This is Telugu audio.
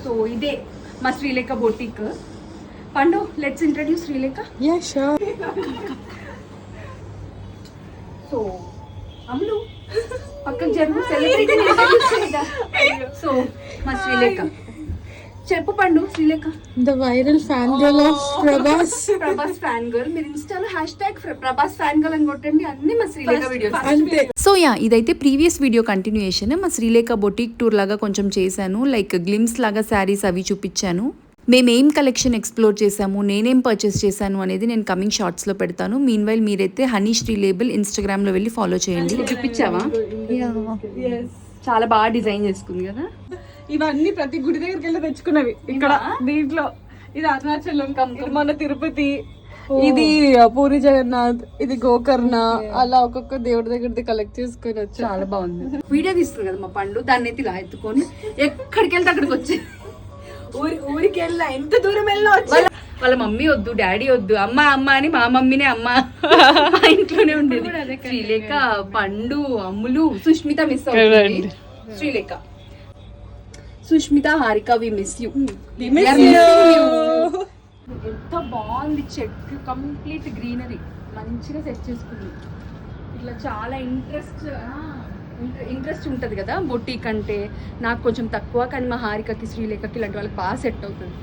సో ఇదే మా Srilekha boutique. Pandu, let's introduce Srilekha. Ya sure. So Ammulu పక్కకు జరుగు, సెలబ్రిటీ. సో మా శ్రీలేఖ చెప్పు Pandu. Srilekha the viral fan girl of Prabhas. Prabhas fan girl. మీరు ఇన్స్టాలో #ప్రభాస్ ఫ్యాన్ గర్ల్ అని కొట్టండి, అన్ని మా శ్రీలేఖ వీడియోస్. అంతే. సో ఇదైతే ప్రీవియస్ వీడియో కంటిన్యూయేషన్. మా శ్రీలేఖ బొటిక్ టూర్ లాగా కొంచెం చేశాను, లైక్ గ్లిమ్స్ లాగా శారీస్ అవి చూపించాను. మేమేం కలెక్షన్ ఎక్స్ప్లోర్ చేసాము, నేనేం పర్చేస్ చేశాను అనేది నేను కమింగ్ షార్ట్స్లో పెడతాను. మీన్ వైల్ మీరైతే హనీ శ్రీ లేబుల్ ఇన్స్టాగ్రామ్లో వెళ్ళి ఫాలో చేయండి. చూపించావా? చాలా బాగా డిజైన్ చేసుకుంది కదా. ఇవన్నీ ప్రతి గుడి దగ్గరికి వెళ్ళి తెచ్చుకున్నవి ఇక్కడ దీంట్లో. ఇది అరుణాచలం, మన తిరుపతి, ఇది పూరి జగన్నాథ్, ఇది గోకర్ణ, అలా ఒక్కొక్క దేవుడి దగ్గరది కలెక్ట్ చేసుకుని వచ్చి. చాలా బాగుంది. వీడియో తీస్తుంది కదా మా పండు, దాన్ని అయితే ఇలా ఎత్తుకొని ఎక్కడికి వెళ్తే అక్కడికి వచ్చి ఊరికి వెళ్ళా, ఎంత దూరం వెళ్ళా. వాళ్ళ మమ్మీ వద్దు, డాడీ వద్దు, అమ్మ అమ్మ అని మా మమ్మీనే అమ్మ మా ఇంట్లోనే ఉండేది. శ్రీలేఖ, పండు, అమ్ములు, సుష్మిత మిస్ అవుతుంది. Srilekha, Sushmita, Harika, we miss you. ఎంత బాగుంది చెట్లు, కంప్లీట్ గ్రీనరీ, మంచిగా సెట్ చేసుకుంది. ఇట్లా చాలా ఇంట్రెస్ట్ ఉంటుంది కదా బొటిక్ అంటే. నాకు కొంచెం తక్కువ, కానీ మా హారికకి, శ్రీలేఖకి ఇలాంటి వాళ్ళకి బాగా సెట్ అవుతుంది.